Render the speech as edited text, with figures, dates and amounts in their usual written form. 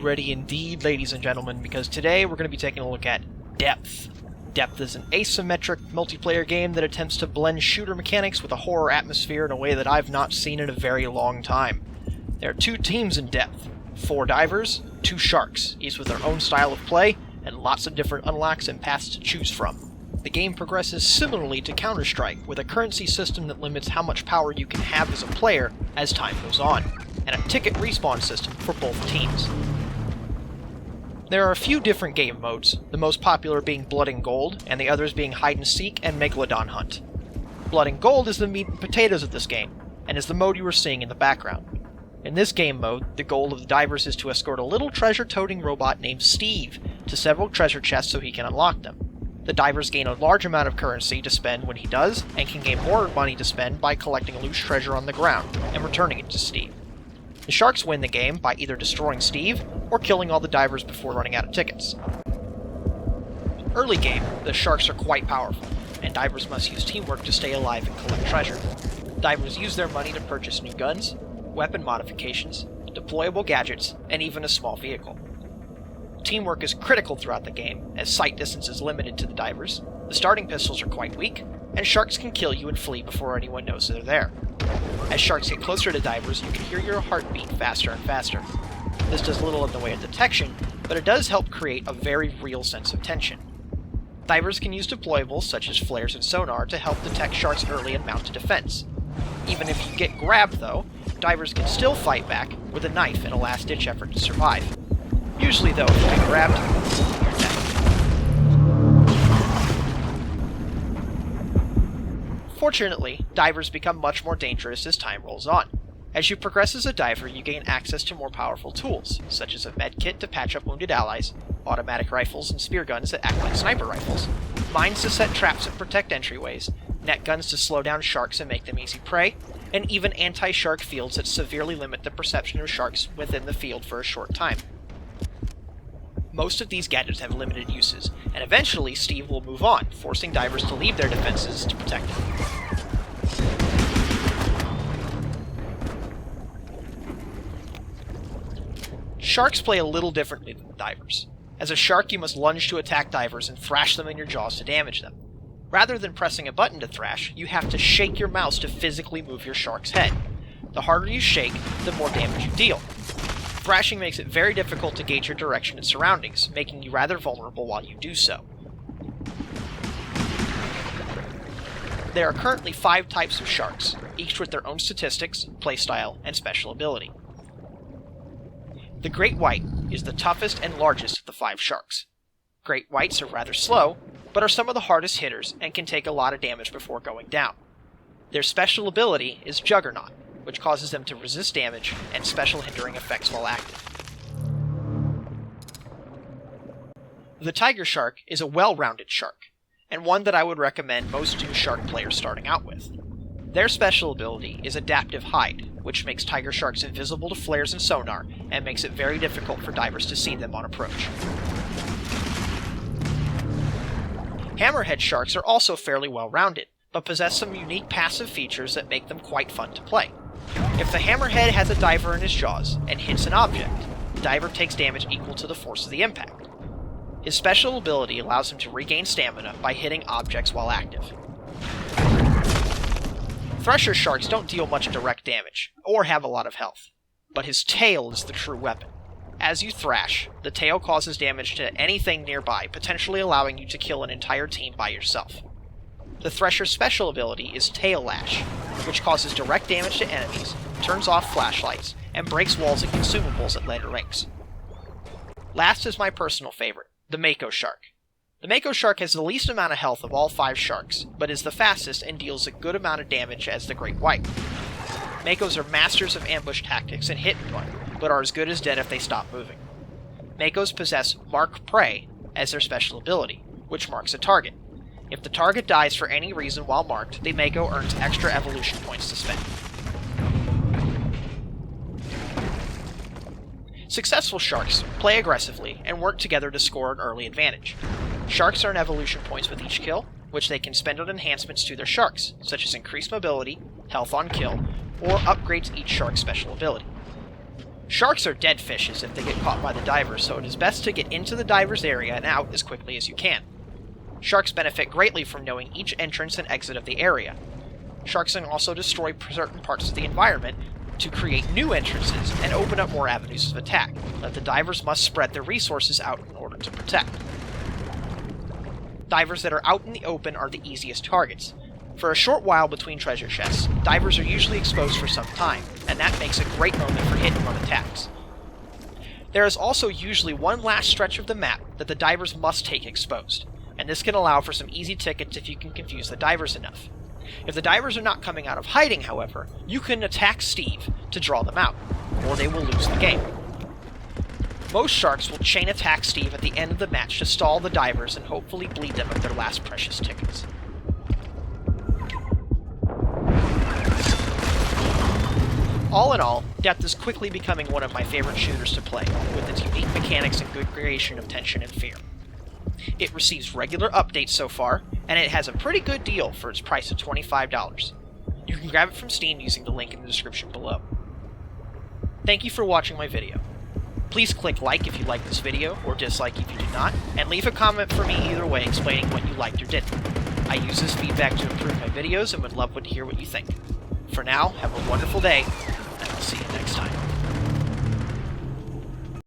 ready indeed, ladies and gentlemen, because today we're going to be taking a look at Depth. Depth is an asymmetric multiplayer game that attempts to blend shooter mechanics with a horror atmosphere in a way that I've not seen in a very long time. There are 2 teams in Depth, 4 divers, 2 sharks, each with their own style of play, and lots of different unlocks and paths to choose from. The game progresses similarly to Counter-Strike, with a currency system that limits how much power you can have as a player as time goes on, and a ticket respawn system for both teams. There are a few different game modes, the most popular being Blood and Gold, and the others being Hide and Seek and Megalodon Hunt. Blood and Gold is the meat and potatoes of this game, and is the mode you are seeing in the background. In this game mode, the goal of the divers is to escort a little treasure-toting robot named Steve to several treasure chests so he can unlock them. The divers gain a large amount of currency to spend when he does, and can gain more money to spend by collecting loose treasure on the ground and returning it to Steve. The sharks win the game by either destroying Steve or killing all the divers before running out of tickets. Early game, the sharks are quite powerful, and divers must use teamwork to stay alive and collect treasure. Divers use their money to purchase new guns, weapon modifications, deployable gadgets, and even a small vehicle. Teamwork is critical throughout the game, as sight distance is limited to the divers, the starting pistols are quite weak, and sharks can kill you and flee before anyone knows they're there. As sharks get closer to divers, you can hear your heartbeat faster and faster. This does little in the way of detection, but it does help create a very real sense of tension. Divers can use deployables such as flares and sonar to help detect sharks early and mount a defense. Even if you get grabbed, though, divers can still fight back with a knife in a last-ditch effort to survive. Usually, though, if you get grabbed, you're dead. Fortunately, divers become much more dangerous as time rolls on. As you progress as a diver, you gain access to more powerful tools, such as a med kit to patch up wounded allies, automatic rifles and spear guns that act like sniper rifles, mines to set traps and protect entryways, net guns to slow down sharks and make them easy prey, and even anti-shark fields that severely limit the perception of sharks within the field for a short time. Most of these gadgets have limited uses, and eventually Steve will move on, forcing divers to leave their defenses to protect him. Sharks play a little differently than divers. As a shark, you must lunge to attack divers and thrash them in your jaws to damage them. Rather than pressing a button to thrash, you have to shake your mouse to physically move your shark's head. The harder you shake, the more damage you deal. Thrashing makes it very difficult to gauge your direction and surroundings, making you rather vulnerable while you do so. There are currently 5 types of sharks, each with their own statistics, playstyle, and special ability. The Great White is the toughest and largest of the 5 sharks. Great Whites are rather slow, but are some of the hardest hitters and can take a lot of damage before going down. Their special ability is Juggernaut, which causes them to resist damage and special hindering effects while active. The Tiger Shark is a well-rounded shark, and one that I would recommend most new shark players starting out with. Their special ability is Adaptive Hide, which makes tiger sharks invisible to flares and sonar, and makes it very difficult for divers to see them on approach. Hammerhead sharks are also fairly well-rounded, but possess some unique passive features that make them quite fun to play. If the hammerhead has a diver in his jaws and hits an object, the diver takes damage equal to the force of the impact. His special ability allows him to regain stamina by hitting objects while active. Thresher sharks don't deal much direct damage, or have a lot of health, but his tail is the true weapon. As you thrash, the tail causes damage to anything nearby, potentially allowing you to kill an entire team by yourself. The Thresher's special ability is Tail Lash, which causes direct damage to enemies, turns off flashlights, and breaks walls and consumables at later ranks. Last is my personal favorite, the Mako Shark. The Mako Shark has the least amount of health of all 5 sharks, but is the fastest and deals a good amount of damage as the Great White. Makos are masters of ambush tactics and hit and run, but are as good as dead if they stop moving. Makos possess Mark Prey as their special ability, which marks a target. If the target dies for any reason while marked, the Mako earns extra evolution points to spend. Successful sharks play aggressively and work together to score an early advantage. Sharks earn evolution points with each kill, which they can spend on enhancements to their sharks, such as increased mobility, health on kill, or upgrades each shark's special ability. Sharks are dead fishes if they get caught by the divers, so it is best to get into the diver's area and out as quickly as you can. Sharks benefit greatly from knowing each entrance and exit of the area. Sharks can also destroy certain parts of the environment to create new entrances and open up more avenues of attack, that the divers must spread their resources out in order to protect. Divers that are out in the open are the easiest targets. For a short while between treasure chests, divers are usually exposed for some time, and that makes a great moment for hit-and-run attacks. There is also usually one last stretch of the map that the divers must take exposed, and this can allow for some easy tickets if you can confuse the divers enough. If the divers are not coming out of hiding, however, you can attack Steve to draw them out, or they will lose the game. Most sharks will chain attack Steve at the end of the match to stall the divers and hopefully bleed them of their last precious tickets. All in all, Depth is quickly becoming one of my favorite shooters to play, with its unique mechanics and good creation of tension and fear. It receives regular updates so far, and it has a pretty good deal for its price of $25. You can grab it from Steam using the link in the description below. Thank you for watching my video. Please click like if you like this video, or dislike if you did not, and leave a comment for me either way explaining what you liked or didn't. I use this feedback to improve my videos and would love to hear what you think. For now, have a wonderful day, and I'll see you next time.